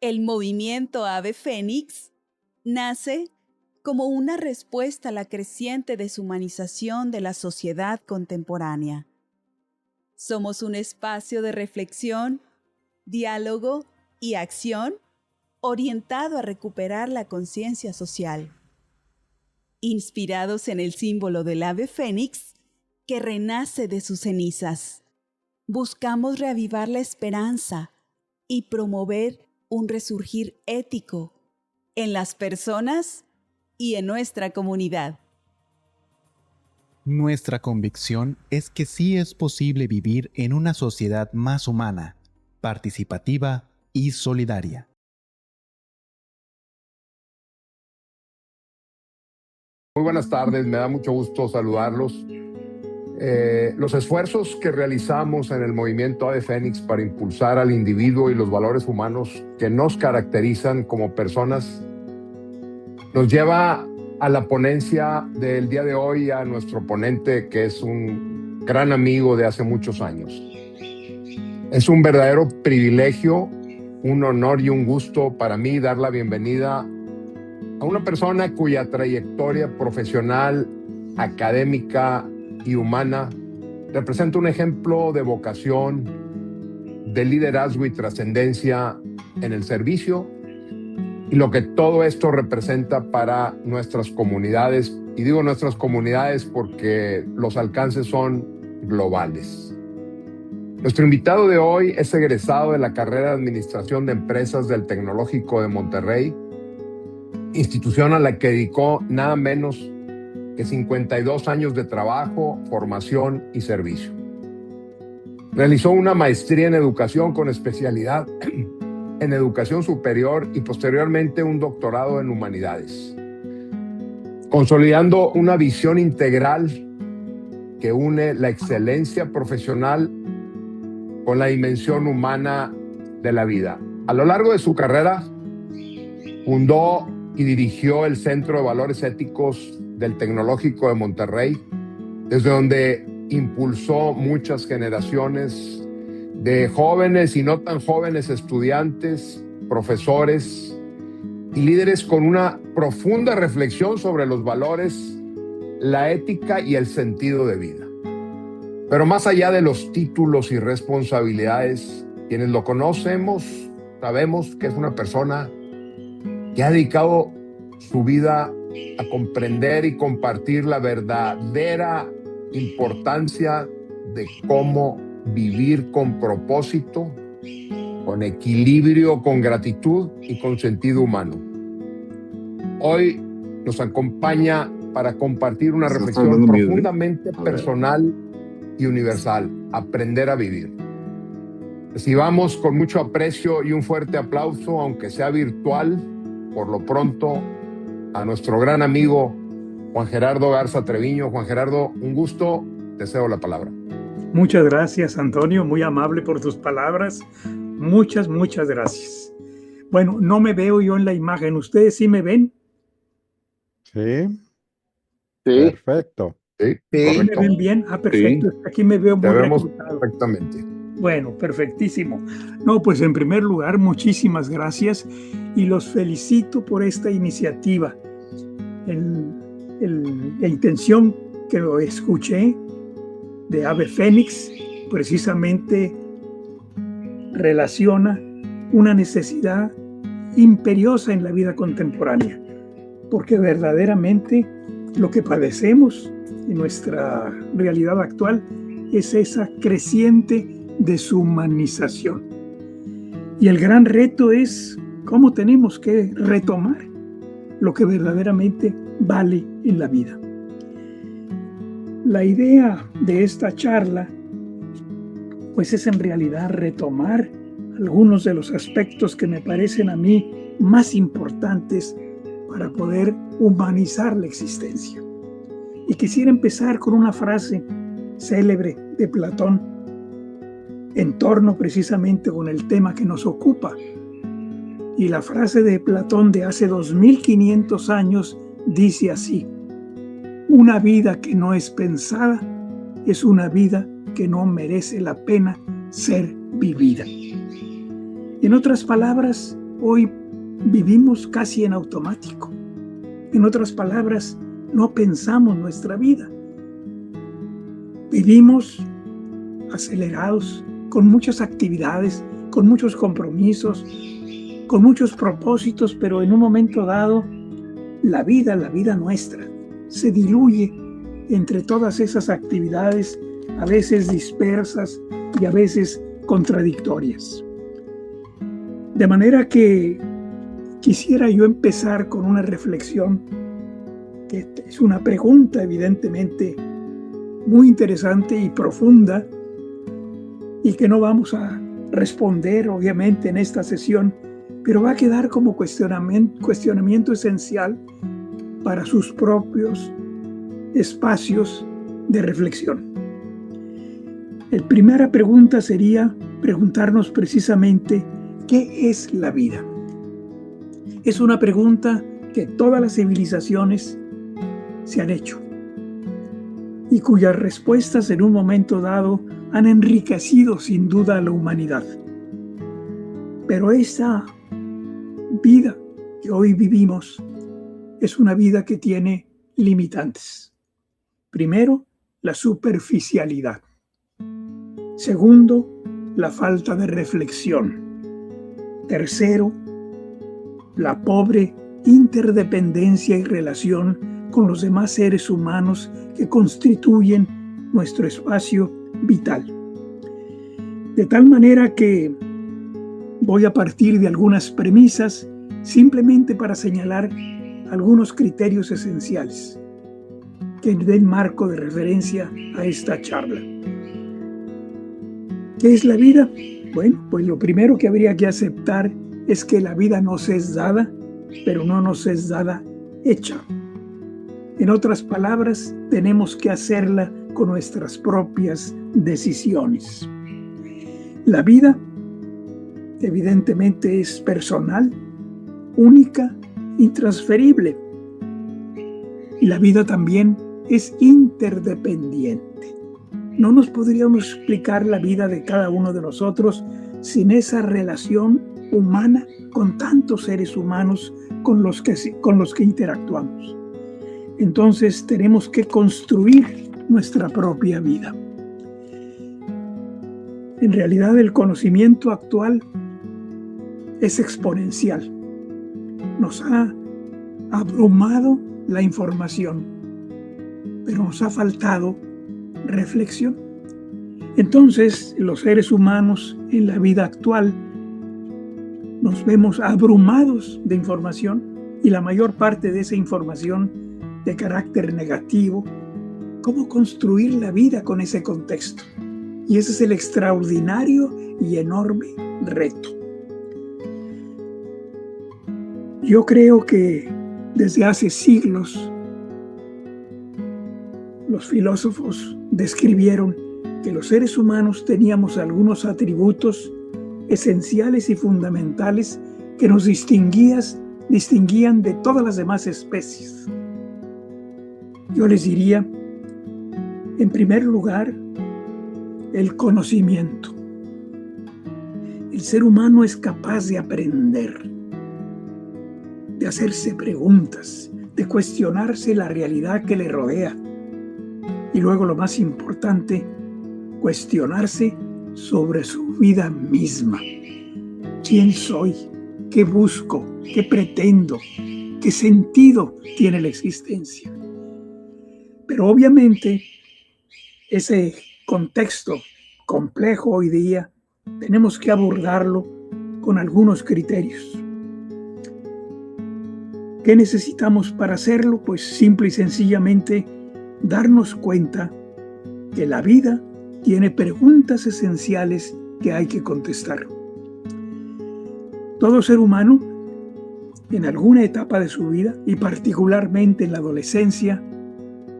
El movimiento Ave Fénix nace como una respuesta a la creciente deshumanización de la sociedad contemporánea. Somos un espacio de reflexión, diálogo y acción orientado a recuperar la conciencia social. Inspirados en el símbolo del ave fénix que renace de sus cenizas, buscamos reavivar la esperanza y promover un resurgir ético en las personas y en nuestra comunidad. Nuestra convicción es que sí es posible vivir en una sociedad más humana, participativa y solidaria. Muy buenas tardes, me da mucho gusto saludarlos. Los esfuerzos que realizamos en el movimiento Ave Fénix para impulsar al individuo y los valores humanos que nos caracterizan como personas nos lleva a la ponencia del día de hoy, a nuestro ponente, que es un gran amigo de hace muchos años. Es un verdadero privilegio, un honor y un gusto para mí dar la bienvenida a una persona cuya trayectoria profesional, académica y humana representa un ejemplo de vocación, de liderazgo y trascendencia en el servicio y lo que todo esto representa para nuestras comunidades. Y digo nuestras comunidades porque los alcances son globales. Nuestro invitado de hoy es egresado de la carrera de Administración de Empresas del Tecnológico de Monterrey, institución a la que dedicó nada menos que 52 años de trabajo, formación y servicio. Realizó una maestría en educación con especialidad en educación superior y posteriormente un doctorado en humanidades, consolidando una visión integral que une la excelencia profesional con la dimensión humana de la vida. A lo largo de su carrera, fundó y dirigió el Centro de Valores Éticos del Tecnológico de Monterrey, desde donde impulsó muchas generaciones de jóvenes y no tan jóvenes estudiantes, profesores y líderes con una profunda reflexión sobre los valores, la ética y el sentido de vida. Pero más allá de los títulos y responsabilidades, quienes lo conocemos sabemos que es una persona que ha dedicado su vida a comprender y compartir la verdadera importancia de cómo vivir con propósito, con equilibrio, con gratitud y con sentido humano. Hoy nos acompaña para compartir una reflexión profundamente personal y universal: aprender a vivir. Recibamos con mucho aprecio y un fuerte aplauso, aunque sea virtual, por lo pronto, a nuestro gran amigo Juan Gerardo Garza Treviño. Juan Gerardo, un gusto, te cedo la palabra. Muchas gracias, Antonio, muy amable por tus palabras. Muchas gracias. Bueno, no me veo yo en la imagen, ¿ustedes sí me ven? Sí. Perfecto. Sí, ¿Me ven bien? Ah, perfecto. Sí. Aquí me veo muy reclutado. Perfectamente. Bueno, perfectísimo. No, pues en primer lugar, muchísimas gracias y los felicito por esta iniciativa. La intención que escuché de Ave Fénix precisamente relaciona una necesidad imperiosa en la vida contemporánea, porque verdaderamente lo que padecemos en nuestra realidad actual es esa creciente deshumanización. Y el gran reto es cómo tenemos que retomar lo que verdaderamente vale en la vida. La idea de esta charla, pues es en realidad retomar algunos de los aspectos que me parecen a mí más importantes para poder humanizar la existencia. Y quisiera empezar con una frase célebre de Platón en torno precisamente con el tema que nos ocupa. Y la frase de Platón de hace 2500 años dice así: una vida que no es pensada es una vida que no merece la pena ser vivida. En otras palabras, hoy vivimos casi en automático. En otras palabras, no pensamos nuestra vida. Vivimos acelerados, con muchas actividades, con muchos compromisos, con muchos propósitos, pero en un momento dado, la vida nuestra, se diluye entre todas esas actividades, a veces dispersas y a veces contradictorias. De manera que quisiera yo empezar con una reflexión, que es una pregunta evidentemente muy interesante y profunda, y que no vamos a responder obviamente en esta sesión, pero va a quedar como cuestionamiento esencial para sus propios espacios de reflexión. La primera pregunta sería preguntarnos precisamente ¿qué es la vida? Es una pregunta que todas las civilizaciones se han hecho y cuyas respuestas en un momento dado han enriquecido sin duda a la humanidad. Pero esa vida que hoy vivimos es una vida que tiene limitantes. Primero, la superficialidad. Segundo, la falta de reflexión. Tercero, la pobre interdependencia y relación con los demás seres humanos que constituyen nuestro espacio vital. De tal manera que voy a partir de algunas premisas simplemente para señalar algunos criterios esenciales que den marco de referencia a esta charla. ¿Qué es la vida? Bueno, pues lo primero que habría que aceptar es que la vida nos es dada, pero no nos es dada hecha. En otras palabras, tenemos que hacerla con nuestras propias decisiones. La vida, evidentemente, es personal, única, intransferible. Y la vida también es interdependiente. No nos podríamos explicar la vida de cada uno de nosotros sin esa relación humana con tantos seres humanos con los que interactuamos. Entonces tenemos que construir nuestra propia vida. En realidad el conocimiento actual es exponencial. Nos ha abrumado la información, pero nos ha faltado reflexión. Entonces, los seres humanos en la vida actual nos vemos abrumados de información y la mayor parte de esa información de carácter negativo. ¿Cómo construir la vida con ese contexto? Y ese es el extraordinario y enorme reto. Yo creo que desde hace siglos los filósofos describieron que los seres humanos teníamos algunos atributos esenciales y fundamentales que nos distinguían de todas las demás especies. Yo les diría, en primer lugar, el conocimiento. El ser humano es capaz de aprender, de hacerse preguntas, de cuestionarse la realidad que le rodea. Y luego, lo más importante, cuestionarse sobre su vida misma. ¿Quién soy? ¿Qué busco? ¿Qué pretendo? ¿Qué sentido tiene la existencia? Pero obviamente, ese contexto complejo hoy día, tenemos que abordarlo con algunos criterios. ¿Qué necesitamos para hacerlo? Pues simple y sencillamente darnos cuenta que la vida tiene preguntas esenciales que hay que contestar. Todo ser humano, en alguna etapa de su vida, y particularmente en la adolescencia,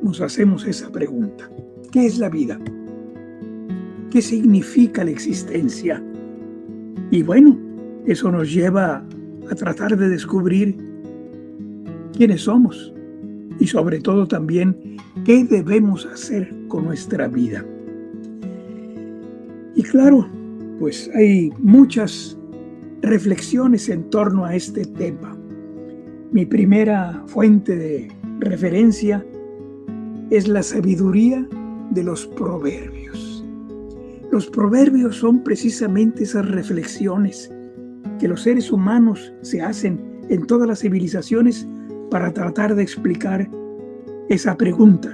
nos hacemos esa pregunta. ¿Qué es la vida? ¿Qué significa la existencia? Y bueno, eso nos lleva a tratar de descubrir quiénes somos y sobre todo también qué debemos hacer con nuestra vida. Y claro, pues hay muchas reflexiones en torno a este tema. Mi primera fuente de referencia es la sabiduría de los proverbios. Los proverbios son precisamente esas reflexiones que los seres humanos se hacen en todas las civilizaciones para tratar de explicar esa pregunta: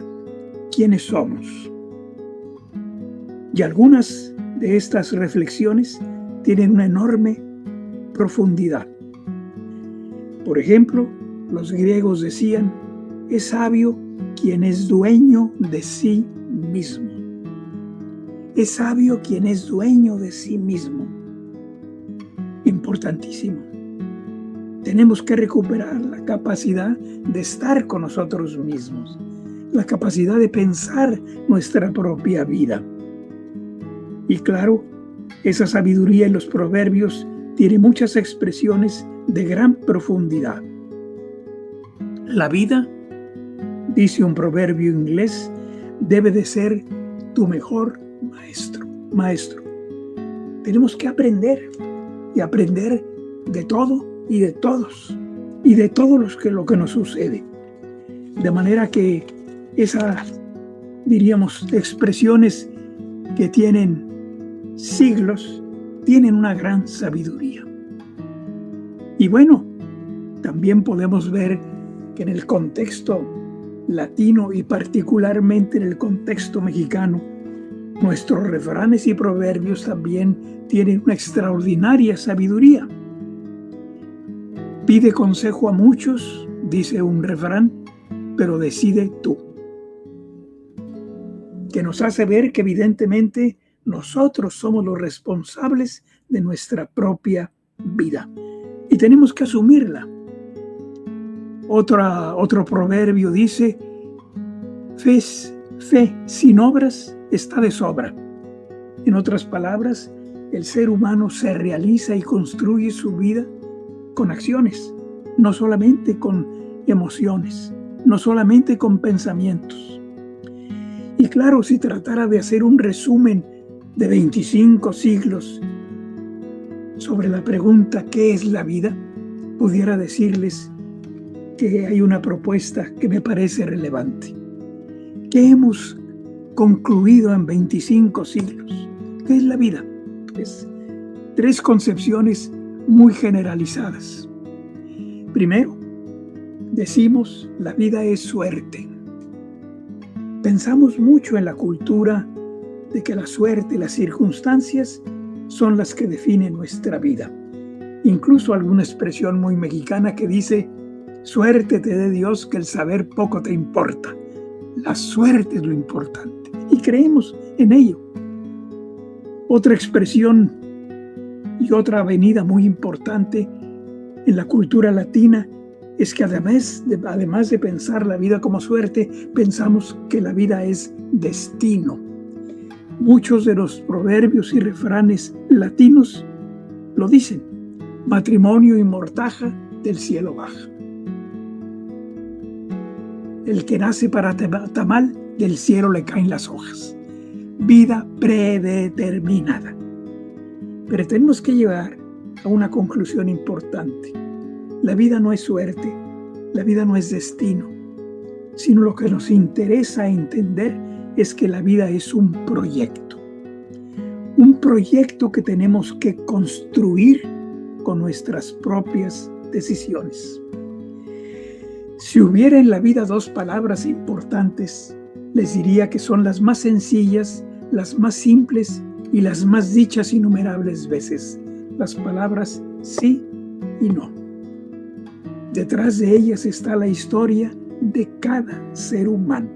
¿quiénes somos? Y algunas de estas reflexiones tienen una enorme profundidad. Por ejemplo, los griegos decían: es sabio quien es dueño de sí mismo. Es sabio quien es dueño de sí mismo. Importantísimo. Tenemos que recuperar la capacidad de estar con nosotros mismos, la capacidad de pensar nuestra propia vida. Y claro, esa sabiduría en los proverbios tiene muchas expresiones de gran profundidad. La vida, dice un proverbio inglés, debe de ser tu mejor maestro. Tenemos que aprender y aprender de todo y de todos y de todo lo que nos sucede. De manera que esas, diríamos, expresiones que tienen siglos, tienen una gran sabiduría. Y bueno, también podemos ver que en el contexto latino y particularmente en el contexto mexicano, nuestros refranes y proverbios también tienen una extraordinaria sabiduría. Pide consejo a muchos, dice un refrán, pero decide tú. Que nos hace ver que evidentemente nosotros somos los responsables de nuestra propia vida y tenemos que asumirla. Otro proverbio dice: fe sin obras está de sobra. En otras palabras, el ser humano se realiza y construye su vida con acciones, no solamente con emociones, no solamente con pensamientos. Y claro, si tratara de hacer un resumen de 25 siglos sobre la pregunta ¿qué es la vida?, pudiera decirles que hay una propuesta que me parece relevante. ¿Qué hemos concluido en 25 siglos? ¿Qué es la vida? Pues, tres concepciones muy generalizadas. Primero, decimos la vida es suerte. Pensamos mucho en la cultura de que la suerte y las circunstancias son las que definen nuestra vida. Incluso alguna expresión muy mexicana que dice: suerte te dé Dios que el saber poco te importa. La suerte es lo importante y creemos en ello. Otra expresión y otra avenida muy importante en la cultura latina es que además de pensar la vida como suerte, pensamos que la vida es destino. Muchos de los proverbios y refranes latinos lo dicen: matrimonio y mortaja del cielo baja. El que nace para tamal, del cielo le caen las hojas. Vida predeterminada. Pero tenemos que llegar a una conclusión importante. La vida no es suerte, la vida no es destino, sino lo que nos interesa entender es que la vida es un proyecto que tenemos que construir con nuestras propias decisiones. Si hubiera en la vida dos palabras importantes, les diría que son las más sencillas, las más simples y las más dichas innumerables veces: las palabras sí y no. Detrás de ellas está la historia de cada ser humano.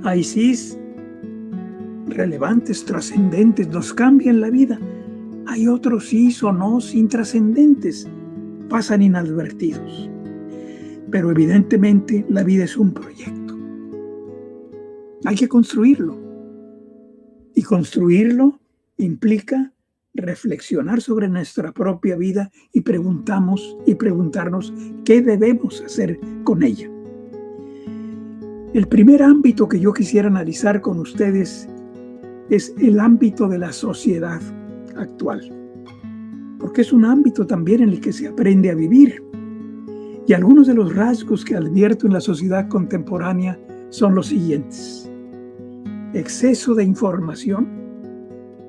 Hay sís relevantes, trascendentes, nos cambian la vida. Hay otros sís o nos intrascendentes, pasan inadvertidos. Pero evidentemente la vida es un proyecto. Hay que construirlo. Y construirlo implica reflexionar sobre nuestra propia vida y preguntarnos qué debemos hacer con ella. El primer ámbito que yo quisiera analizar con ustedes es el ámbito de la sociedad actual. porque es un ámbito también en el que se aprende a vivir. Y algunos de los rasgos que advierto en la sociedad contemporánea son los siguientes: exceso de información,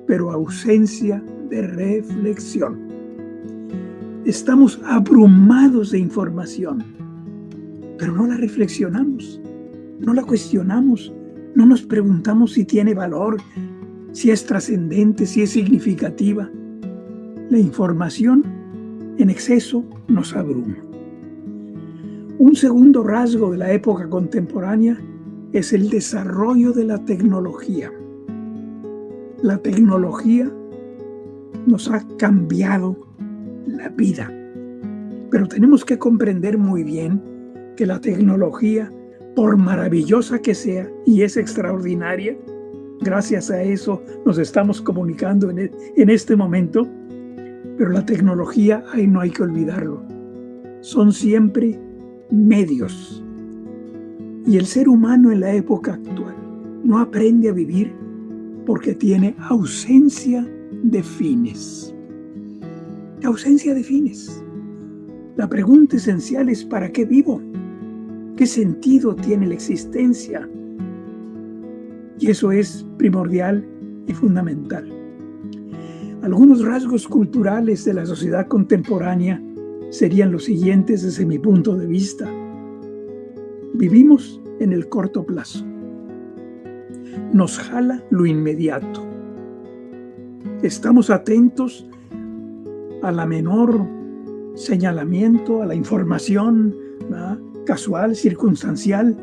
pero ausencia de reflexión. Estamos abrumados de información, pero no la reflexionamos, no la cuestionamos, no nos preguntamos si tiene valor, si es trascendente, si es significativa. La información en exceso nos abruma. Un segundo rasgo de la época contemporánea es el desarrollo de la tecnología. La tecnología nos ha cambiado la vida, pero tenemos que comprender muy bien que la tecnología, por maravillosa que sea, y es extraordinaria, gracias a eso nos estamos comunicando en este momento, pero la tecnología, ahí no hay que olvidarlo, son siempre medios. Y el ser humano en la época actual no aprende a vivir porque tiene ausencia de fines. Ausencia de fines. La pregunta esencial es: ¿para qué vivo? ¿Qué sentido tiene la existencia? Y eso es primordial y fundamental. Algunos rasgos culturales de la sociedad contemporánea serían los siguientes desde mi punto de vista. Vivimos en el corto plazo. Nos jala lo inmediato. Estamos atentos a la menor señalamiento, a la información, ¿verdad?, casual, circunstancial.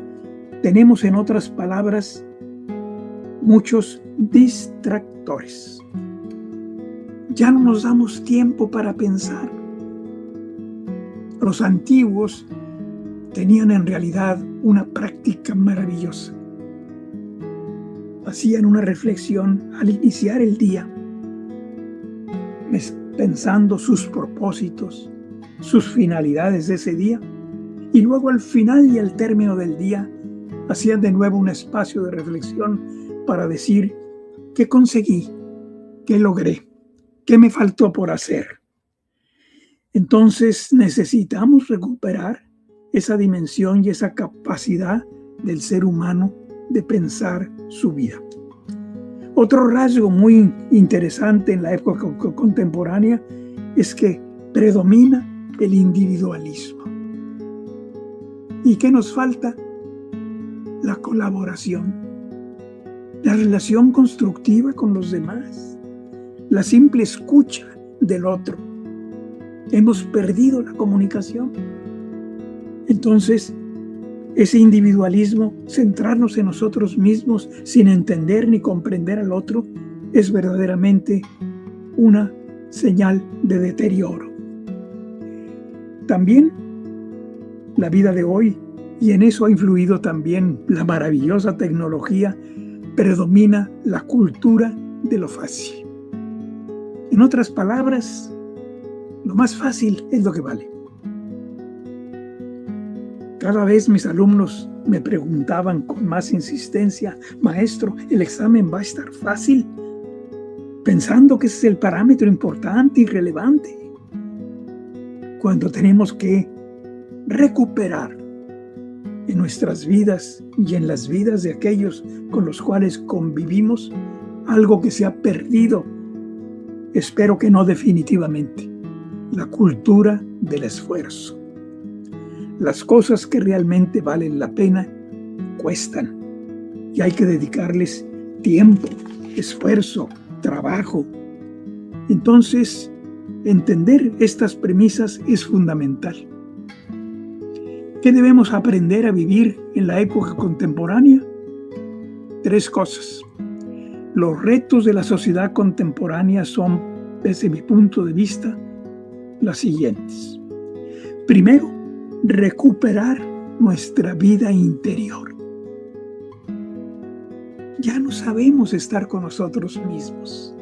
Tenemos, en otras palabras, muchos distractores. Ya no nos damos tiempo para pensar. Los antiguos tenían en realidad una práctica maravillosa. Hacían una reflexión al iniciar el día, pensando sus propósitos, sus finalidades de ese día, y luego al final y al término del día hacían de nuevo un espacio de reflexión para decir: ¿qué conseguí? ¿Qué logré? ¿Qué me faltó por hacer? Entonces necesitamos recuperar esa dimensión y esa capacidad del ser humano de pensar su vida. Otro rasgo muy interesante en la época contemporánea es que predomina el individualismo. ¿Y qué nos falta? La colaboración, la relación constructiva con los demás, la simple escucha del otro. Hemos perdido la comunicación. Entonces, ese individualismo, centrarnos en nosotros mismos sin entender ni comprender al otro, es verdaderamente una señal de deterioro. También la vida de hoy, y en eso ha influido también la maravillosa tecnología, predomina la cultura de lo fácil. En otras palabras, lo más fácil es lo que vale. Cada vez mis alumnos me preguntaban con más insistencia: maestro, ¿el examen va a estar fácil? Pensando que ese es el parámetro importante y relevante. Cuando tenemos que recuperar en nuestras vidas y en las vidas de aquellos con los cuales convivimos algo que se ha perdido, espero que no definitivamente: la cultura del esfuerzo. Las cosas que realmente valen la pena cuestan y hay que dedicarles tiempo, esfuerzo, trabajo. Entonces, entender estas premisas es fundamental. ¿Qué debemos aprender a vivir en la época contemporánea? 3 cosas. Los retos de la sociedad contemporánea son, desde mi punto de vista, las siguientes. Primero, recuperar nuestra vida interior. Ya no sabemos estar con nosotros mismos.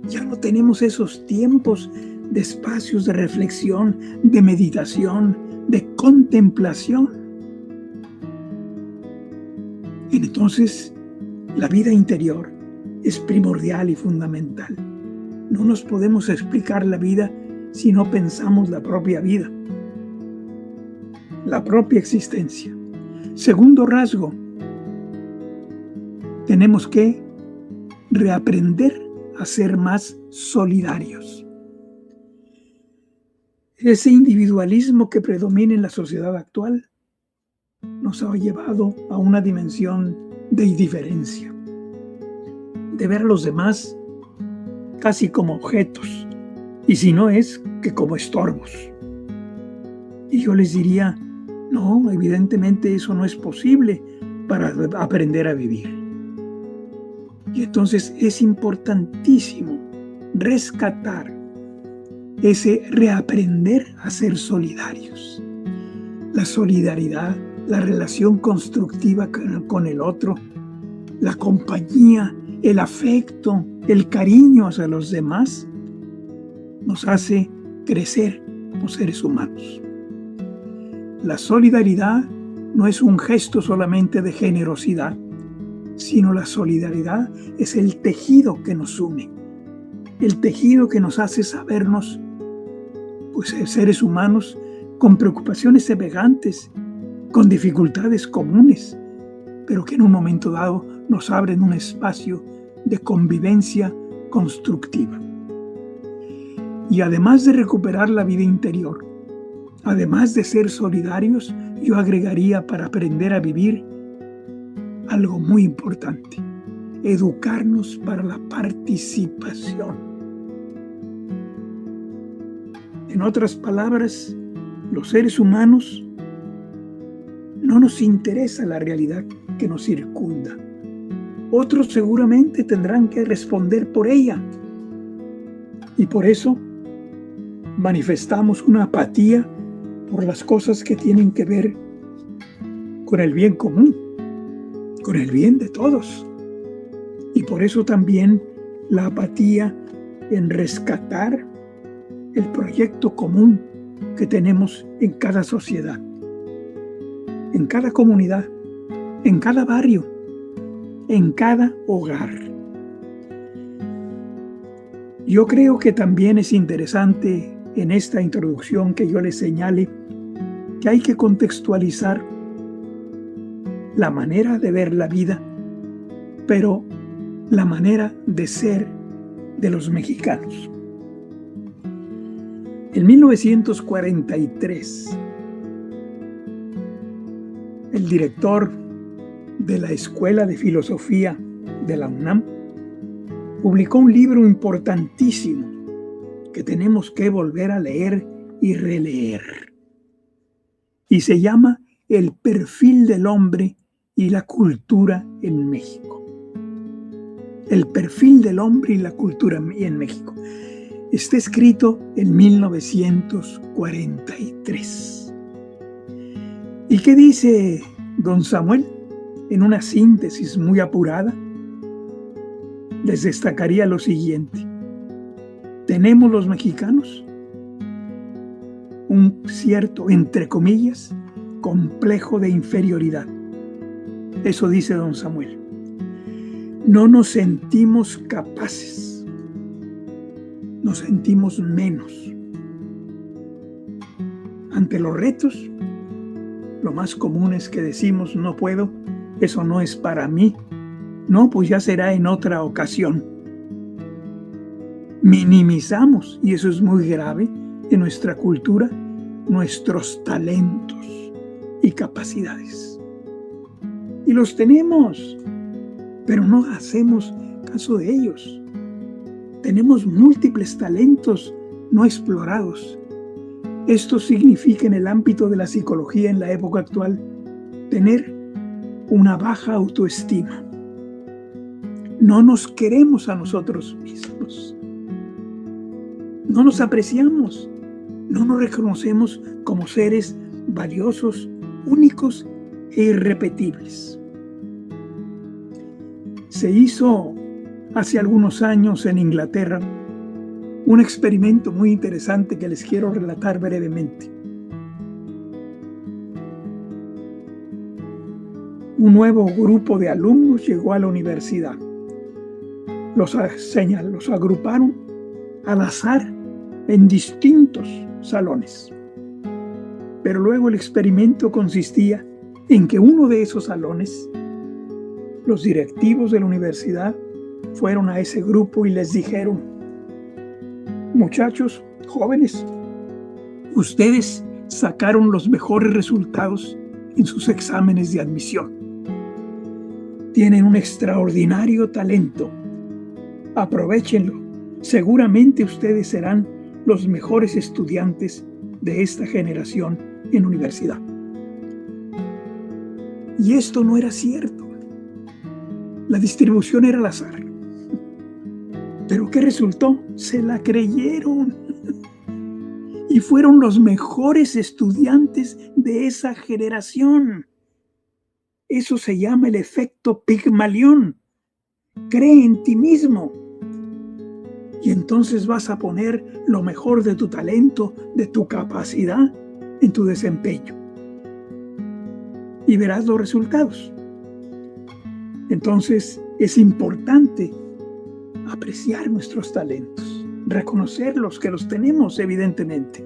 Ya no tenemos esos tiempos de espacios de reflexión, de meditación, de contemplación. Entonces, la vida interior es primordial y fundamental. No nos podemos explicar la vida si no pensamos la propia vida, la propia existencia. Segundo rasgo, tenemos que reaprender a ser más solidarios. Ese individualismo que predomina en la sociedad actual nos ha llevado a una dimensión de indiferencia, de ver a los demás casi como objetos, y si no es, que como estorbos. Y yo les diría, no, evidentemente eso no es posible para aprender a vivir. Y entonces es importantísimo rescatar ese reaprender a ser solidarios. La solidaridad, la relación constructiva con el otro, la compañía, el afecto, el cariño hacia los demás, nos hace crecer como seres humanos. La solidaridad no es un gesto solamente de generosidad, sino la solidaridad es el tejido que nos une, el tejido que nos hace sabernos, pues, seres humanos con preocupaciones semejantes, con dificultades comunes, pero que en un momento dado nos abren un espacio de convivencia constructiva. Y además de recuperar la vida interior, además de ser solidarios, yo agregaría para aprender a vivir algo muy importante: educarnos para la participación. En otras palabras, los seres humanos no nos interesa la realidad que nos circunda. Otros seguramente tendrán que responder por ella. Y por eso manifestamos una apatía por las cosas que tienen que ver con el bien común, con el bien de todos. Y por eso también la apatía en rescatar el proyecto común que tenemos en cada sociedad, en cada comunidad, en cada barrio, en cada hogar. Yo creo que también es interesante en esta introducción que yo les señale que hay que contextualizar la manera de ver la vida, pero la manera de ser de los mexicanos. En 1943, el director de la Escuela de Filosofía de la UNAM publicó un libro importantísimo que tenemos que volver a leer y releer. Y se llama El perfil del hombre y la cultura en México. El perfil del hombre y la cultura en México. Está escrito en 1943. ¿Y qué dice don Samuel? En una síntesis muy apurada, les destacaría lo siguiente. Tenemos los mexicanos un cierto, entre comillas, complejo de inferioridad. Eso dice don Samuel. No nos sentimos capaces, nos sentimos menos. Ante los retos, lo más común es que decimos, no puedo, eso no es para mí. No, pues ya será en otra ocasión. Minimizamos, y eso es muy grave en nuestra cultura, nuestros talentos y capacidades. Y los tenemos, pero no hacemos caso de ellos. Tenemos múltiples talentos no explorados. Esto significa, en el ámbito de la psicología en la época actual, tener una baja autoestima. No nos queremos a nosotros mismos. No nos apreciamos. No nos reconocemos como seres valiosos, únicos e irrepetibles. Se hizo hace algunos años en Inglaterra un experimento muy interesante que les quiero relatar brevemente. Un nuevo grupo de alumnos llegó a la universidad. Los agruparon al azar en distintos salones. Pero luego el experimento consistía en que uno de esos salones, los directivos de la universidad fueron a ese grupo y les dijeron: muchachos, jóvenes, ustedes sacaron los mejores resultados en sus exámenes de admisión. Tienen un extraordinario talento. Aprovéchenlo. Seguramente ustedes serán los mejores estudiantes de esta generación en universidad. Y esto no era cierto. La distribución era al azar. ¿Pero qué resultó? Se la creyeron. Y fueron los mejores estudiantes de esa generación. Eso se llama el efecto Pigmalión. Cree en ti mismo. Y entonces vas a poner lo mejor de tu talento, de tu capacidad, en tu desempeño. Y verás los resultados. Entonces es importante apreciar nuestros talentos, reconocerlos, que los tenemos evidentemente.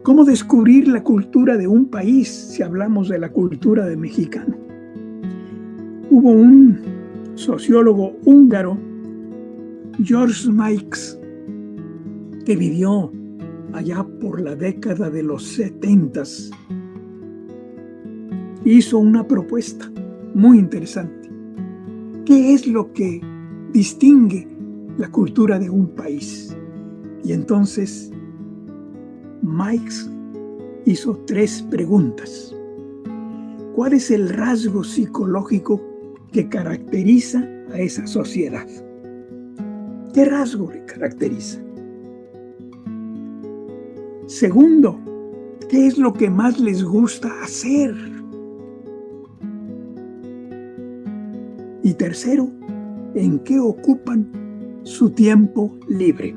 ¿Cómo descubrir la cultura de un país si hablamos de la cultura del mexicano? Hubo un sociólogo húngaro, George Marx, que vivió allá por la década de los 70s. Hizo una propuesta muy interesante. ¿Qué es lo que distingue la cultura de un país? Y entonces Marx hizo 3 preguntas. ¿Cuál es el rasgo psicológico que caracteriza a esa sociedad? ¿Qué rasgo le caracteriza? Segundo, ¿qué es lo que más les gusta hacer? Y tercero, ¿en qué ocupan su tiempo libre?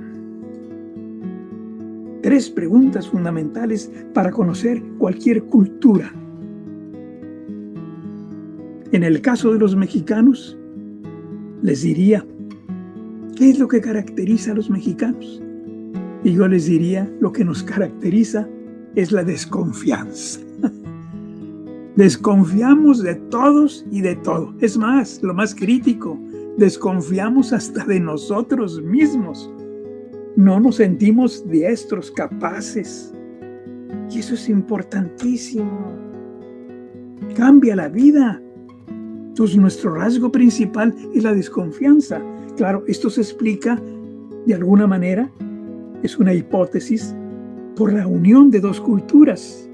3 preguntas fundamentales para conocer cualquier cultura. En el caso de los mexicanos, les diría: ¿qué es lo que caracteriza a los mexicanos? Y yo les diría: lo que nos caracteriza es la desconfianza. Desconfiamos de todos y de todo. Es más, lo más crítico, desconfiamos hasta de nosotros mismos. No nos sentimos diestros, capaces. Y eso es importantísimo. Cambia la vida. Entonces, nuestro rasgo principal es la desconfianza. Claro, esto se explica de alguna manera, es una hipótesis, por la unión de 2 culturas.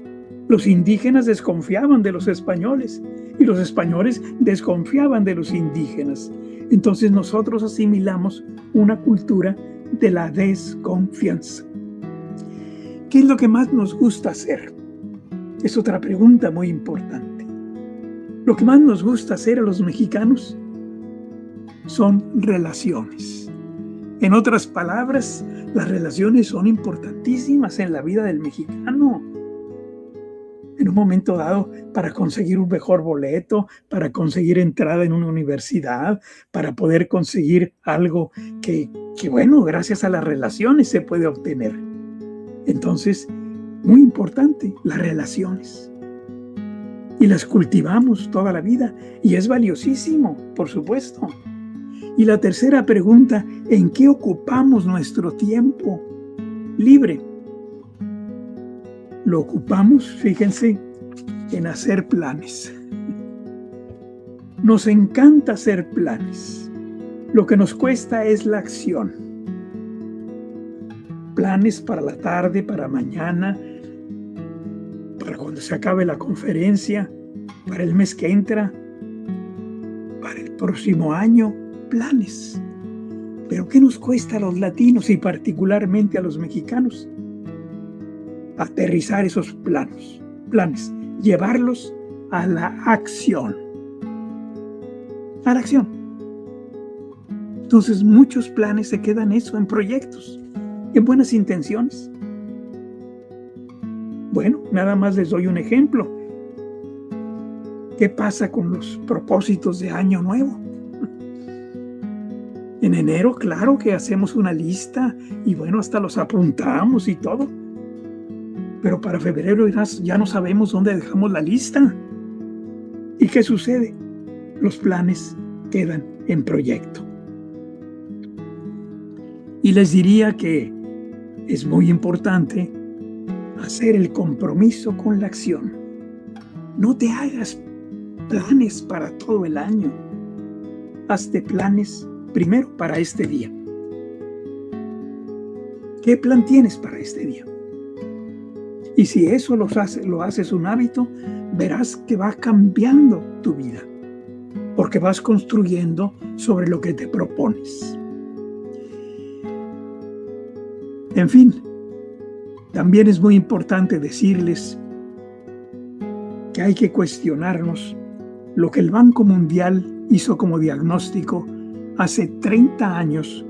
Los indígenas desconfiaban de los españoles y los españoles desconfiaban de los indígenas. Entonces nosotros asimilamos una cultura de la desconfianza. ¿Qué es lo que más nos gusta hacer? Es otra pregunta muy importante. Lo que más nos gusta hacer a los mexicanos son relaciones. En otras palabras, las relaciones son importantísimas en la vida del mexicano. En un momento dado, para conseguir un mejor boleto, para conseguir entrada en una universidad, para poder conseguir algo que bueno, gracias a las relaciones se puede obtener. Entonces, muy importante, las relaciones. Y las cultivamos toda la vida y es valiosísimo, por supuesto. Y la tercera pregunta: ¿en qué ocupamos nuestro tiempo libre? Lo ocupamos, fíjense, en hacer planes. Nos encanta hacer planes. Lo que nos cuesta es la acción. Planes para la tarde, para mañana, para cuando se acabe la conferencia, para el mes que entra, para el próximo año, planes. Pero ¿qué nos cuesta a los latinos y particularmente a los mexicanos? Aterrizar esos planes, llevarlos a la acción. A la acción. Entonces muchos planes se quedan en proyectos, en buenas intenciones. Bueno, nada más les doy un ejemplo. ¿Qué pasa con los propósitos de Año Nuevo? En enero, claro que hacemos una lista y bueno, hasta los apuntamos y todo. Pero para febrero ya no sabemos dónde dejamos la lista. ¿Y qué sucede? Los planes quedan en proyecto. Y les diría que es muy importante hacer el compromiso con la acción. No te hagas planes para todo el año. Hazte planes primero para este día. ¿Qué plan tienes para este día? Y si eso lo haces un hábito, verás que va cambiando tu vida, porque vas construyendo sobre lo que te propones. En fin, también es muy importante decirles que hay que cuestionarnos lo que el Banco Mundial hizo como diagnóstico hace 30 años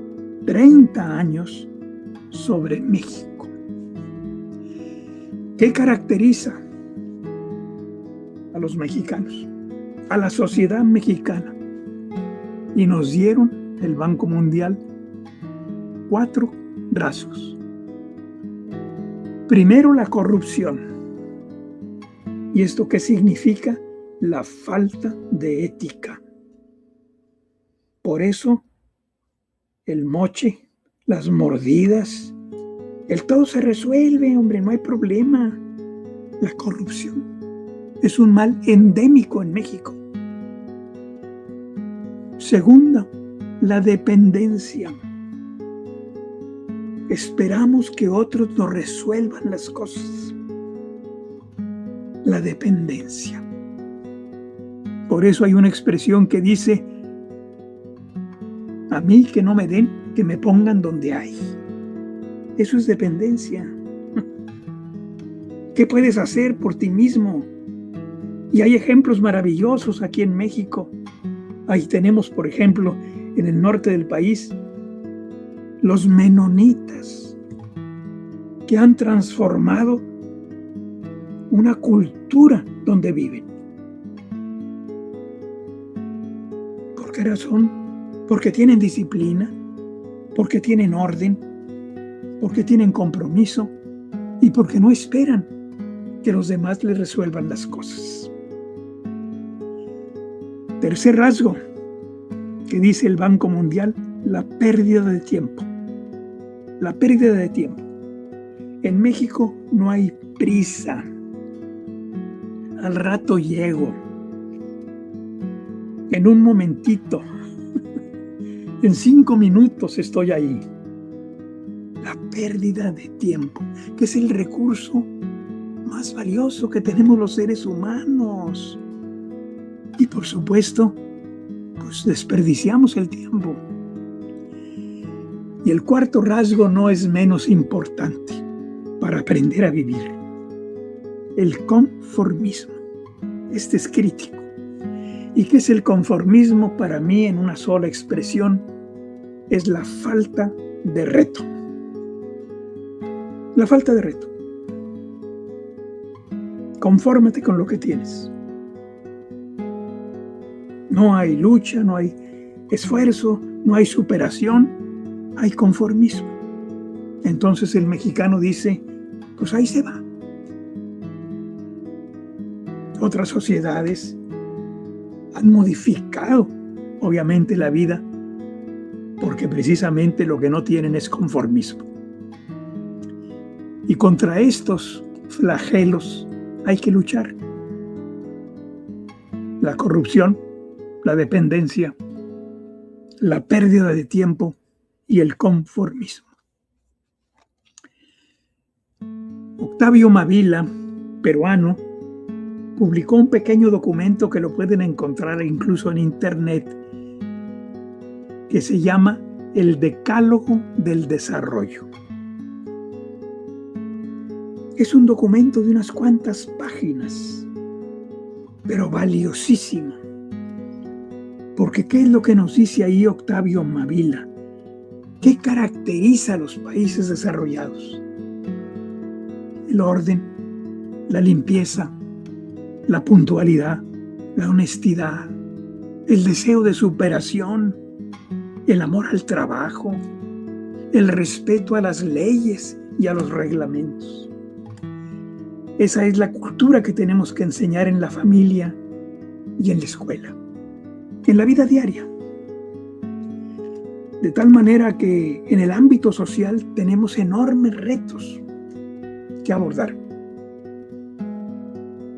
sobre México. ¿Qué caracteriza a los mexicanos, a la sociedad mexicana? Y nos dieron el Banco Mundial 4 rasgos. Primero, la corrupción. ¿Y esto qué significa? La falta de ética. Por eso, el moche, las mordidas, el todo se resuelve, hombre, no hay problema. La corrupción es un mal endémico en México. Segunda, la dependencia. Esperamos que otros nos resuelvan las cosas. La dependencia. Por eso hay una expresión que dice: a mí que no me den, que me pongan donde hay. Eso es dependencia. ¿Qué puedes hacer por ti mismo? Y hay ejemplos maravillosos aquí en México. Ahí tenemos, por ejemplo, en el norte del país, los menonitas, que han transformado una cultura donde viven. ¿Por qué razón? Porque tienen disciplina, porque tienen orden, porque tienen compromiso y porque no esperan que los demás les resuelvan las cosas. Tercer rasgo que dice el Banco Mundial: la pérdida de tiempo. La pérdida de tiempo. En México no hay prisa. Al rato llego. En un momentito. En 5 minutos estoy ahí. La pérdida de tiempo, que es el recurso más valioso que tenemos los seres humanos. Y por supuesto, pues desperdiciamos el tiempo. Y el cuarto rasgo no es menos importante para aprender a vivir: el conformismo. Este es crítico. ¿Y qué es el conformismo? Para mí, en una sola expresión, es la falta de reto. La falta de reto. Confórmate con lo que tienes. No hay lucha, no hay esfuerzo, no hay superación, hay conformismo. Entonces el mexicano dice: pues ahí se va. Otras sociedades han modificado, obviamente, la vida, porque precisamente lo que no tienen es conformismo. Y contra estos flagelos hay que luchar. La corrupción, la dependencia, la pérdida de tiempo y el conformismo. Octavio Mavila, peruano, publicó un pequeño documento que lo pueden encontrar incluso en internet, que se llama El Decálogo del Desarrollo. Es un documento de unas cuantas páginas, pero valiosísimo. Porque ¿qué es lo que nos dice ahí Octavio Mavila? ¿Qué caracteriza a los países desarrollados? El orden, la limpieza, la puntualidad, la honestidad, el deseo de superación, el amor al trabajo, el respeto a las leyes y a los reglamentos. Esa es la cultura que tenemos que enseñar en la familia y en la escuela, en la vida diaria. De tal manera que en el ámbito social tenemos enormes retos que abordar.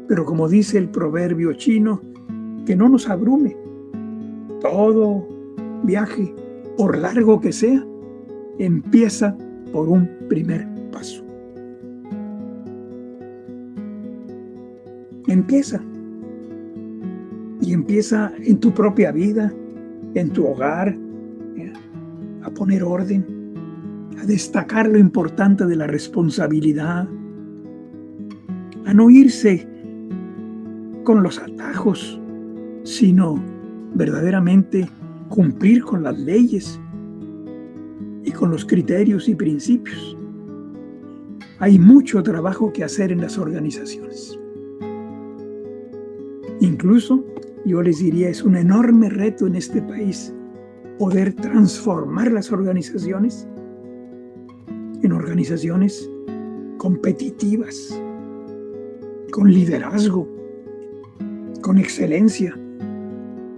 Pero como dice el proverbio chino, que no nos abrume. Todo viaje, por largo que sea, empieza por un primer paso. Empieza. Y empieza en tu propia vida, en tu hogar, a poner orden, a destacar lo importante de la responsabilidad, a no irse con los atajos, sino verdaderamente cumplir con las leyes y con los criterios y principios. Hay mucho trabajo que hacer en las organizaciones. Incluso, yo les diría, es un enorme reto en este país poder transformar las organizaciones en organizaciones competitivas, con liderazgo, con excelencia.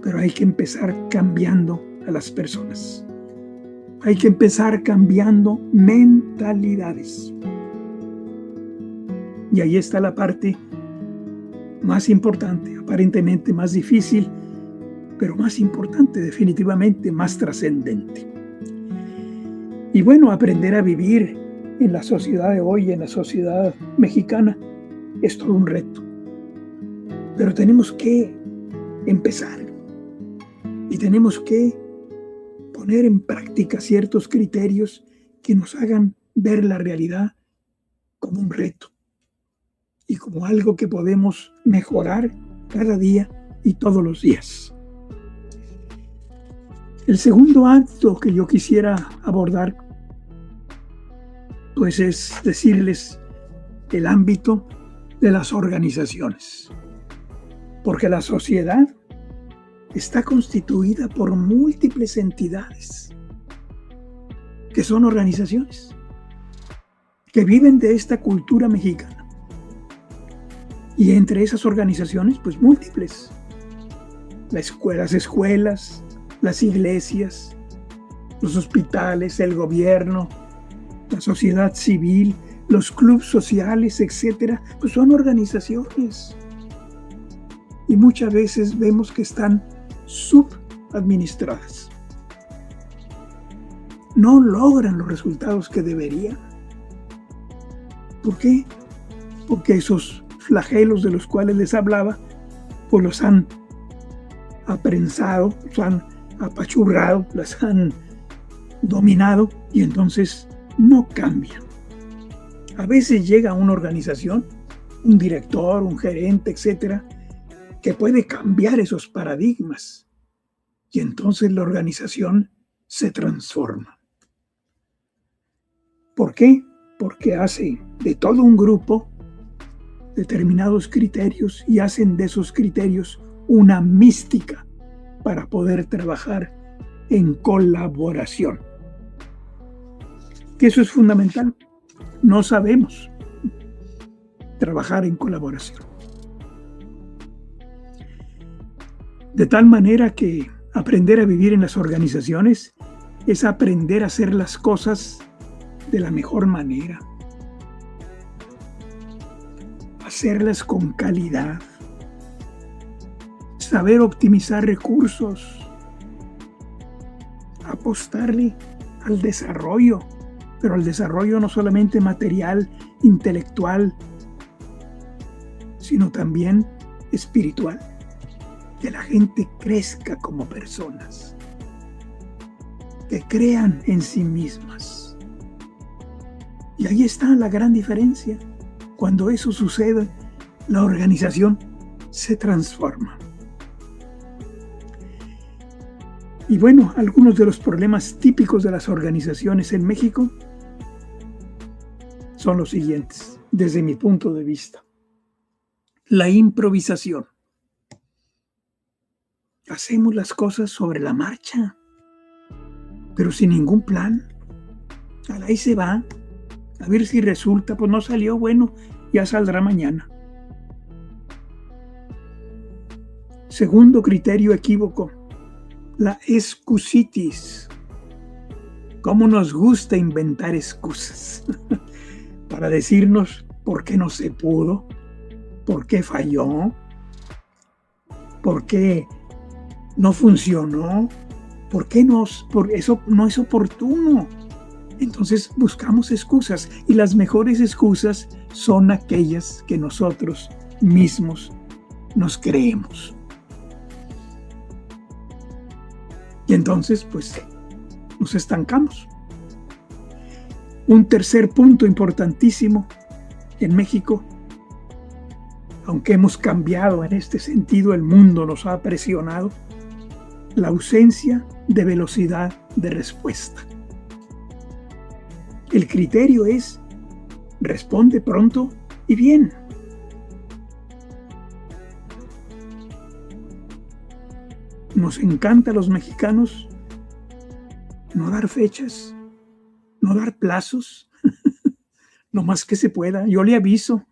Pero hay que empezar cambiando a las personas. Hay que empezar cambiando mentalidades. Y ahí está la parte más importante, aparentemente más difícil, pero más importante, definitivamente más trascendente. Y bueno, aprender a vivir en la sociedad de hoy, en la sociedad mexicana, es todo un reto. Pero tenemos que empezar y tenemos que poner en práctica ciertos criterios que nos hagan ver la realidad como un reto y como algo que podemos mejorar cada día y todos los días. El segundo acto que yo quisiera abordar, pues es decirles el ámbito de las organizaciones. Porque la sociedad está constituida por múltiples entidades que son organizaciones, que viven de esta cultura mexicana. Y entre esas organizaciones, pues múltiples. Las escuelas, las iglesias, los hospitales, el gobierno, la sociedad civil, los clubes sociales, etcétera, pues son organizaciones. Y muchas veces vemos que están subadministradas. No logran los resultados que deberían. ¿Por qué? Porque esos flagelos de los cuales les hablaba, pues los han aprensado, los han apachurrado, las han dominado y entonces no cambian. A veces llega a una organización, un director, un gerente, etcétera, que puede cambiar esos paradigmas y entonces la organización se transforma. ¿Por qué? Porque hace de todo un grupo determinados criterios y hacen de esos criterios una mística para poder trabajar en colaboración. Que eso es fundamental. No sabemos trabajar en colaboración. De tal manera que aprender a vivir en las organizaciones es aprender a hacer las cosas de la mejor manera, hacerlas con calidad, saber optimizar recursos, apostarle al desarrollo, pero al desarrollo no solamente material, intelectual, sino también espiritual, que la gente crezca como personas, que crean en sí mismas. Y ahí está la gran diferencia. Cuando eso sucede, la organización se transforma. Y bueno, algunos de los problemas típicos de las organizaciones en México son los siguientes, desde mi punto de vista. La improvisación. Hacemos las cosas sobre la marcha. pero sin ningún plan. Ahí se va, a ver si resulta, pues no salió, bueno, ya saldrá mañana. Segundo criterio equívoco, la excusitis. ¿Cómo nos gusta inventar excusas para decirnos por qué no se pudo, por qué falló, por qué no funcionó, por eso no es oportuno? Entonces buscamos excusas, y las mejores excusas son aquellas que nosotros mismos nos creemos. Y entonces, pues, nos estancamos. Un tercer punto importantísimo en México, aunque hemos cambiado en este sentido, el mundo nos ha presionado, la ausencia de velocidad de respuesta. El criterio es: responde pronto y bien. Nos encanta a los mexicanos no dar fechas, no dar plazos, lo más que se pueda. Yo le aviso,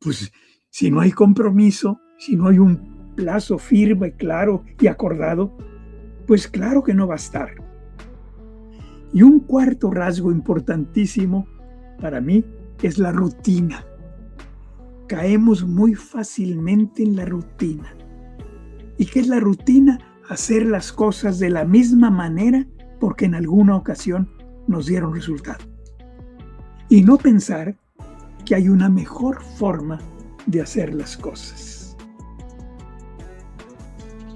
pues si no hay compromiso, si no hay un plazo firme, claro y acordado, pues claro que no va a estar. Y un cuarto rasgo importantísimo para mí es la rutina. Caemos muy fácilmente en la rutina. ¿Y qué es la rutina? Hacer las cosas de la misma manera porque en alguna ocasión nos dieron resultado. Y no pensar que hay una mejor forma de hacer las cosas.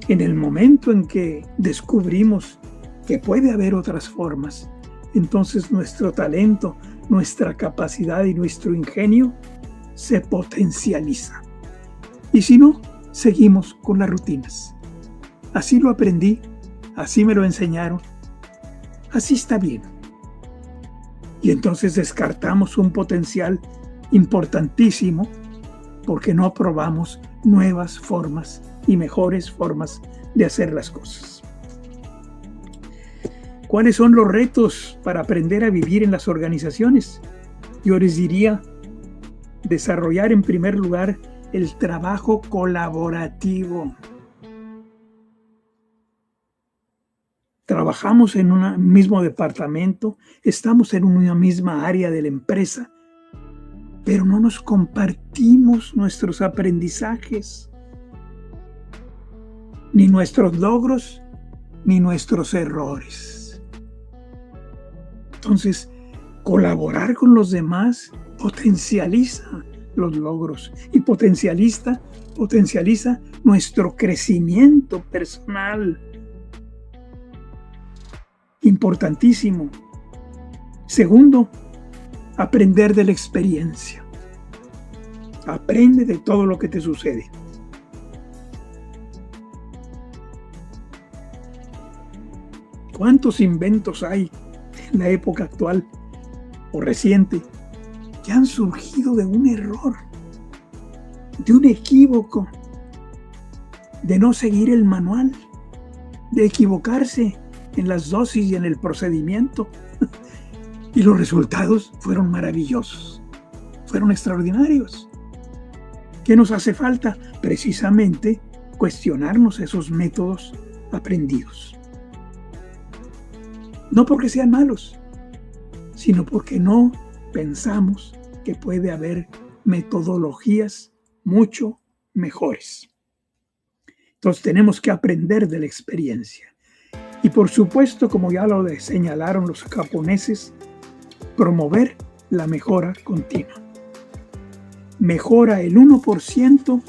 En el momento en que descubrimos que puede haber otras formas, entonces nuestro talento, nuestra capacidad y nuestro ingenio se potencializa. Y si no, seguimos con las rutinas. Así lo aprendí, así me lo enseñaron, así está bien. Y entonces descartamos un potencial importantísimo porque no probamos nuevas formas y mejores formas de hacer las cosas. ¿Cuáles son los retos para aprender a vivir en las organizaciones? Yo les diría, desarrollar en primer lugar el trabajo colaborativo. Trabajamos en un mismo departamento, estamos en una misma área de la empresa, pero no nos compartimos nuestros aprendizajes, ni nuestros logros, ni nuestros errores. Entonces, colaborar con los demás potencializa los logros y potencializa nuestro crecimiento personal. Importantísimo. Segundo, aprender de la experiencia. Aprende de todo lo que te sucede. ¿Cuántos inventos hay en la época actual o reciente que han surgido de un error, de un equívoco, de no seguir el manual, de equivocarse en las dosis y en el procedimiento? Y los resultados fueron maravillosos, fueron extraordinarios. ¿Qué nos hace falta? Precisamente cuestionarnos esos métodos aprendidos. No porque sean malos, sino porque no pensamos que puede haber metodologías mucho mejores. Entonces tenemos que aprender de la experiencia. Y por supuesto, como ya lo señalaron los japoneses, promover la mejora continua. Mejora el 1%,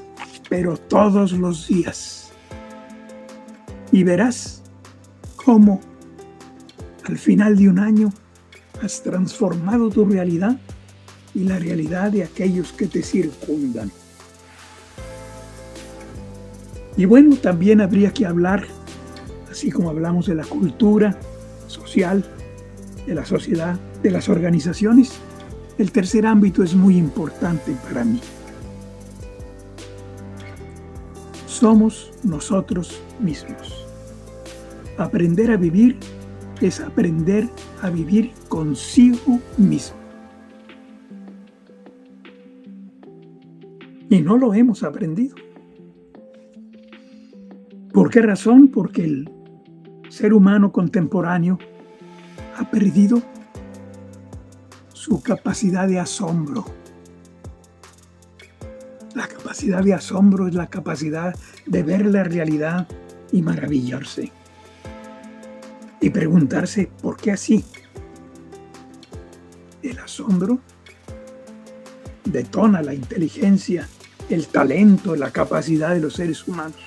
pero todos los días. Y verás cómo al final de un año has transformado tu realidad y la realidad de aquellos que te circundan. Y bueno, también habría que hablar, así como hablamos de la cultura social, de la sociedad, de las organizaciones, el tercer ámbito es muy importante para mí. Somos nosotros mismos. Aprender a vivir es aprender a vivir consigo mismo. Y no lo hemos aprendido. ¿Por qué razón? Porque el ser humano contemporáneo ha perdido su capacidad de asombro. La capacidad de asombro es la capacidad de ver la realidad y maravillarse. Y preguntarse, ¿por qué así? El asombro detona la inteligencia, el talento, la capacidad de los seres humanos.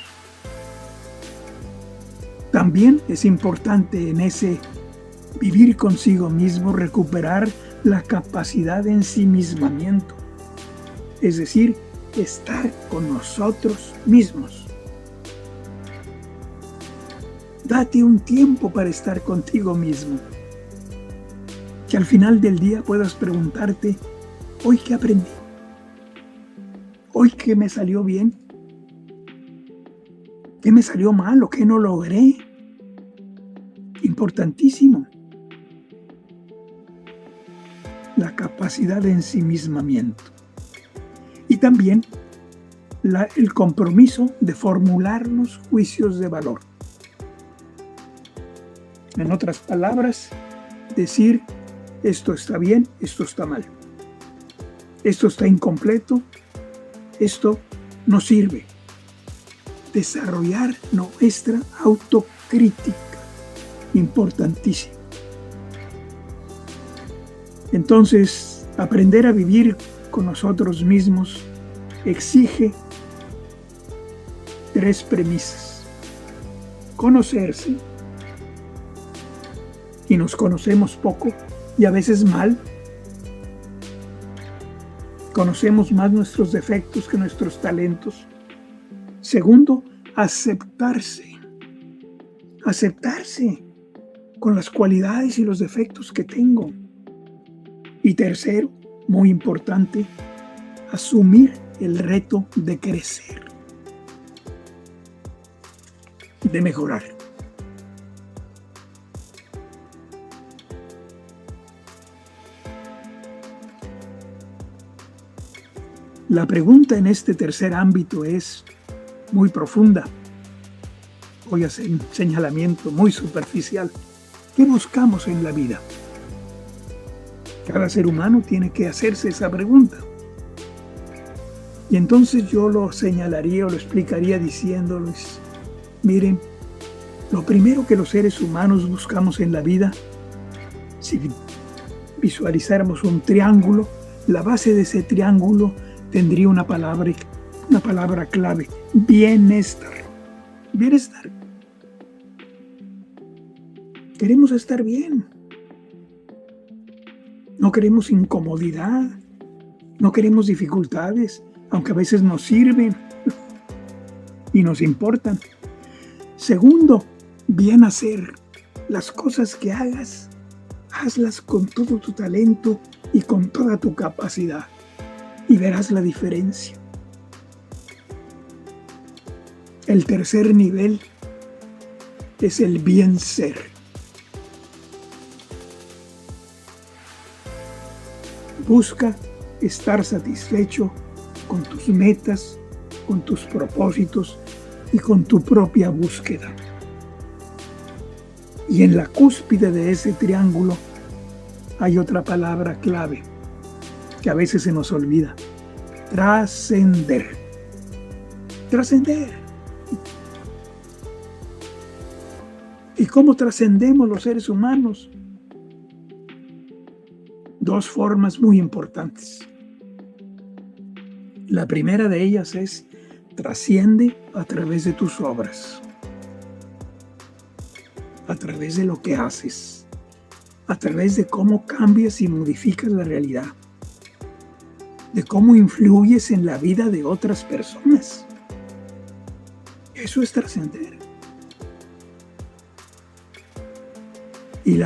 También es importante en ese vivir consigo mismo recuperar la capacidad de ensimismamiento, es decir, estar con nosotros mismos. Date un tiempo para estar contigo mismo, que al final del día puedas preguntarte, ¿hoy qué aprendí? ¿Hoy qué me salió bien? ¿Qué me salió mal o qué no logré? Importantísimo. La capacidad de ensimismamiento. Y también el compromiso de formularnos juicios de valor. En otras palabras, decir, esto está bien, esto está mal. Esto está incompleto, esto no sirve. Desarrollar nuestra autocrítica, importantísimo. Entonces, aprender a vivir con nosotros mismos exige 3 premisas. Conocerse, y nos conocemos poco y a veces mal. Conocemos más nuestros defectos que nuestros talentos. Segundo, aceptarse. Aceptarse con las cualidades y los defectos que tengo. Y tercero, muy importante, asumir el reto de crecer, de mejorar. La pregunta en este tercer ámbito es muy profunda. Voy a hacer un señalamiento muy superficial. ¿Qué buscamos en la vida? Cada ser humano tiene que hacerse esa pregunta. Y entonces yo lo señalaría o lo explicaría diciéndoles, miren, lo primero que los seres humanos buscamos en la vida, si visualizáramos un triángulo, la base de ese triángulo tendría una palabra clave, bienestar. Bienestar. Queremos estar bien. No queremos incomodidad, no queremos dificultades, aunque a veces nos sirven y nos importan. Segundo, bien hacer. Las cosas que hagas, hazlas con todo tu talento y con toda tu capacidad. Y verás la diferencia. El tercer nivel es el bien ser. Busca estar satisfecho con tus metas, con tus propósitos y con tu propia búsqueda. Y en la cúspide de ese triángulo hay otra palabra clave que a veces se nos olvida. Trascender. Trascender. ¿Y cómo trascendemos los seres humanos? 2 formas muy importantes. La primera de ellas es trasciende a través de tus obras, a través de lo que haces, a través de cómo cambias y modificas la realidad, de cómo influyes en la vida de otras personas. Eso es trascender. Y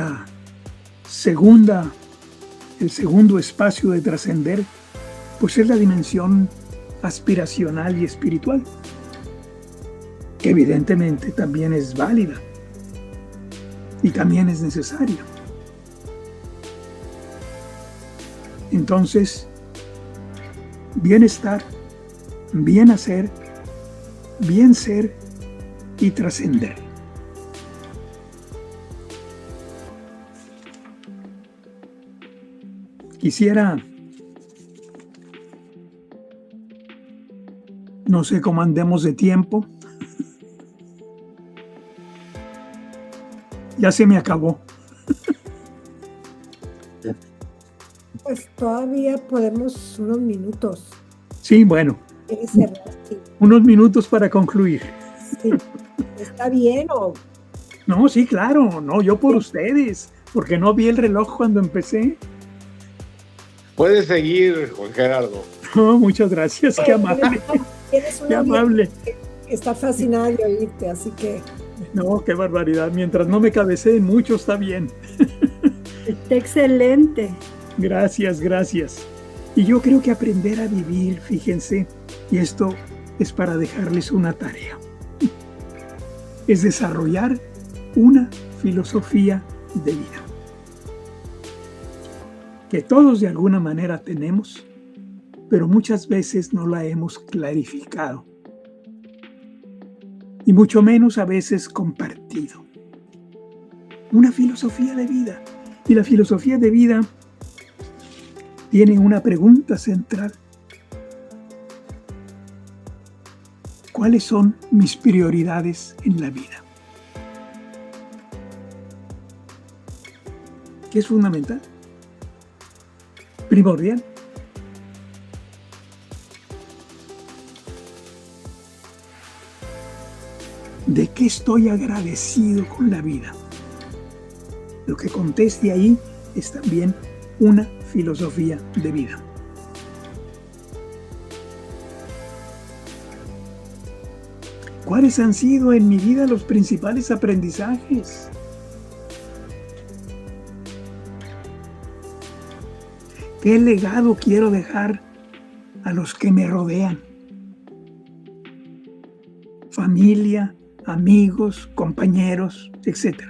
el segundo espacio de trascender, pues es la dimensión aspiracional y espiritual, que evidentemente también es válida. y también es necesaria. Entonces, bienestar, bien hacer, bien ser y trascender. Quisiera, no sé cómo andemos de tiempo, ya se me acabó. Pues todavía podemos unos minutos. Sí, bueno, ¿Quieres cerrar? Sí, unos minutos para concluir. sí. ¿Está bien o...? No, sí, claro, no, yo por ustedes, porque no vi el reloj cuando empecé. Puedes seguir, Juan Gerardo. No, muchas gracias, qué amable, Tienes qué una amable. que está fascinada de oírte, así que... No, qué barbaridad, mientras no me cabeceen mucho está bien. Está excelente. Gracias, gracias. Y yo creo que aprender a vivir, fíjense, y esto es para dejarles una tarea, es desarrollar una filosofía de vida, que todos de alguna manera tenemos, pero muchas veces no la hemos clarificado, y mucho menos a veces compartido. Una filosofía de vida. Y la filosofía de vida tiene una pregunta central. ¿Cuáles son mis prioridades en la vida? ¿Qué es fundamental? Primordial. ¿De qué estoy agradecido con la vida? Lo que conteste ahí es también una filosofía de vida. ¿Cuáles han sido en mi vida los principales aprendizajes? ¿Qué legado quiero dejar a los que me rodean? Familia, amigos, compañeros, etc.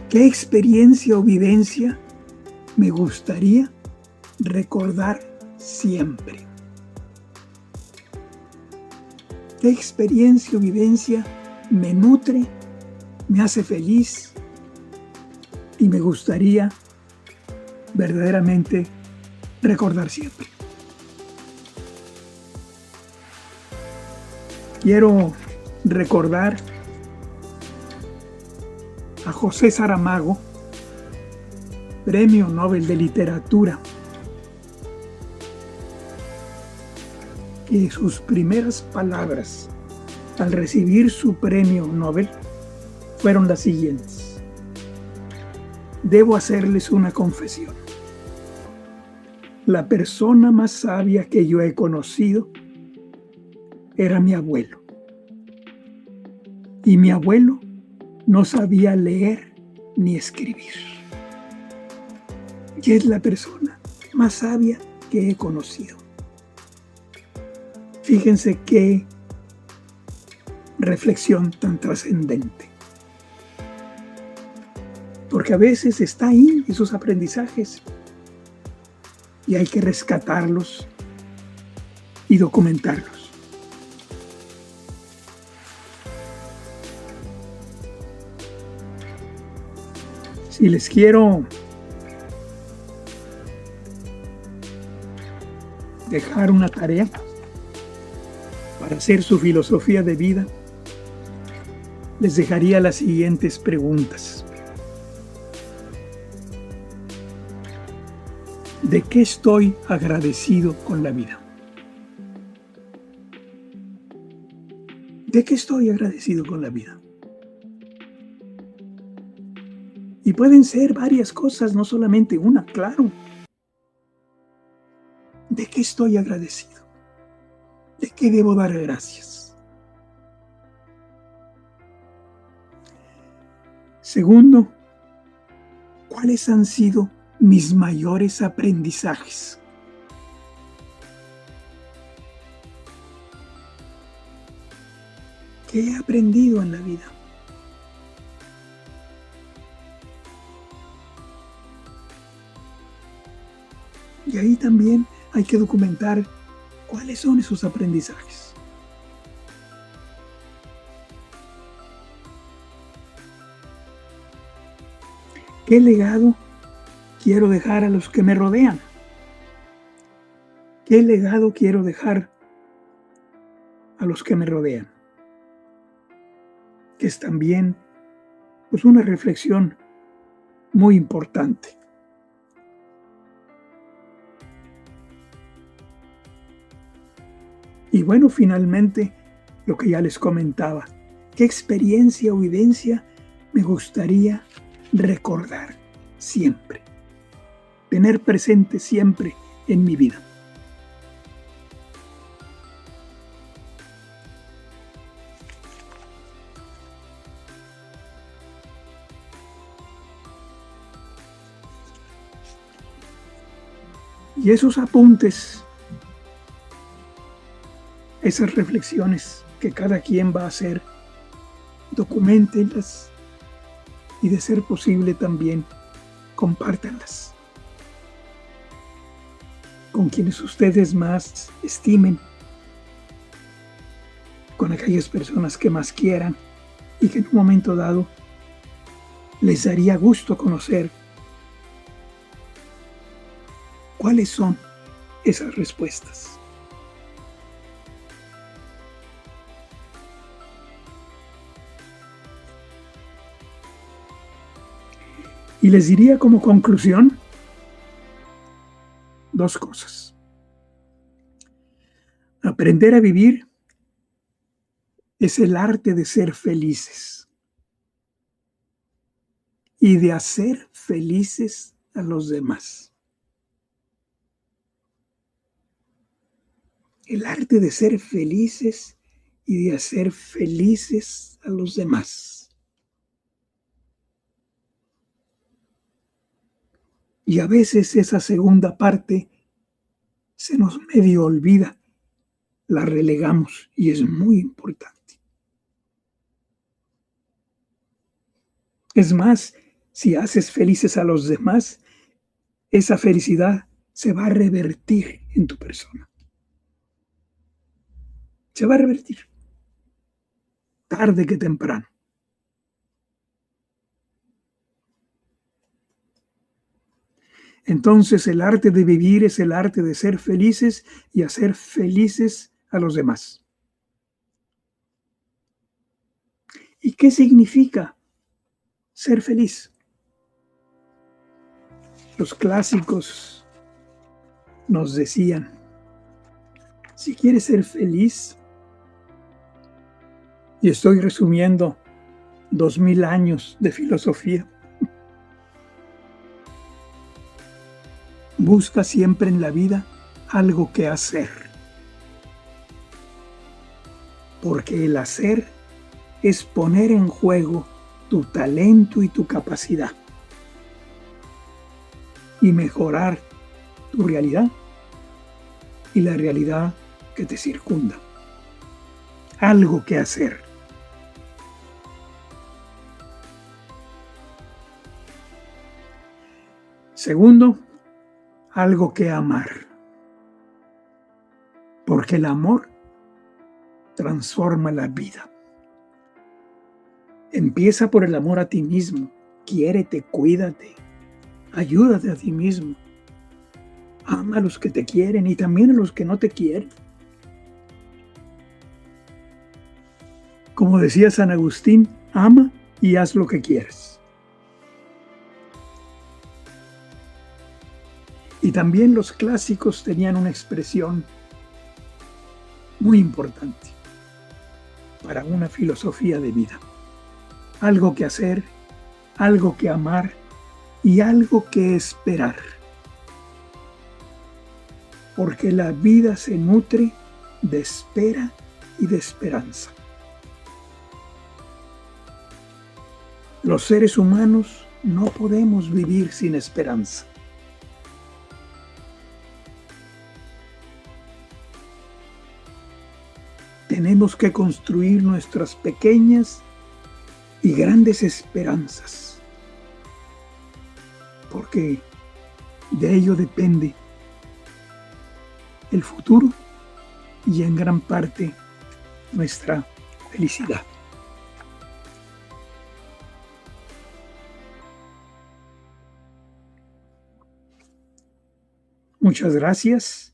¿Qué experiencia o vivencia me gustaría recordar siempre? ¿Qué experiencia o vivencia me nutre, me hace feliz y me gustaría verdaderamente recordar siempre? Quiero recordar a José Saramago, Premio Nobel de Literatura, que sus primeras palabras al recibir su premio Nobel fueron las siguientes: debo hacerles una confesión. La persona más sabia que yo he conocido era mi abuelo. Y mi abuelo no sabía leer ni escribir. Y es la persona más sabia que he conocido. Fíjense qué reflexión tan trascendente. Porque a veces está ahí esos aprendizajes y hay que rescatarlos y documentarlos. Si les quiero dejar una tarea para hacer su filosofía de vida, les dejaría las siguientes preguntas. ¿De qué estoy agradecido con la vida? ¿De qué estoy agradecido con la vida? Y pueden ser varias cosas, no solamente una, claro. ¿De qué estoy agradecido? ¿De qué debo dar gracias? Segundo, ¿cuáles han sido mis mayores aprendizajes? ¿Qué he aprendido en la vida? Y ahí también hay que documentar cuáles son esos aprendizajes. ¿Qué legado quiero dejar a los que me rodean? ¿Qué legado quiero dejar a los que me rodean? Que es también pues, una reflexión muy importante. Y bueno, finalmente, lo que ya les comentaba, ¿qué experiencia o vivencia me gustaría recordar siempre? Tener presente siempre en mi vida. Y esos apuntes, esas reflexiones que cada quien va a hacer, documentenlas y de ser posible también compártanlas con quienes ustedes más estimen, con aquellas personas que más quieran y que en un momento dado les daría gusto conocer cuáles son esas respuestas. Y les diría como conclusión 2 cosas. Aprender a vivir es el arte de ser felices y de hacer felices a los demás. El arte de ser felices y de hacer felices a los demás. Y a veces esa segunda parte se nos medio olvida, la relegamos y es muy importante. Es más, si haces felices a los demás, esa felicidad se va a revertir en tu persona. Se va a revertir, tarde que temprano. Entonces el arte de vivir es el arte de ser felices y hacer felices a los demás. ¿Y qué significa ser feliz? Los clásicos nos decían, si quieres ser feliz, y estoy resumiendo 2000 años de filosofía, busca siempre en la vida algo que hacer, porque el hacer es poner en juego tu talento y tu capacidad y mejorar tu realidad y la realidad que te circunda. Algo que hacer. Segundo, algo que amar. Porque el amor transforma la vida. Empieza por el amor a ti mismo. Quiérete, cuídate, ayúdate a ti mismo. Ama a los que te quieren y también a los que no te quieren. Como decía San Agustín, ama y haz lo que quieras. Y también los clásicos tenían una expresión muy importante para una filosofía de vida. Algo que hacer, algo que amar y algo que esperar. Porque la vida se nutre de espera y de esperanza. Los seres humanos no podemos vivir sin esperanza. Tener tenemos que construir nuestras pequeñas y grandes esperanzas, porque de ello depende el futuro y en gran parte nuestra felicidad. Muchas gracias.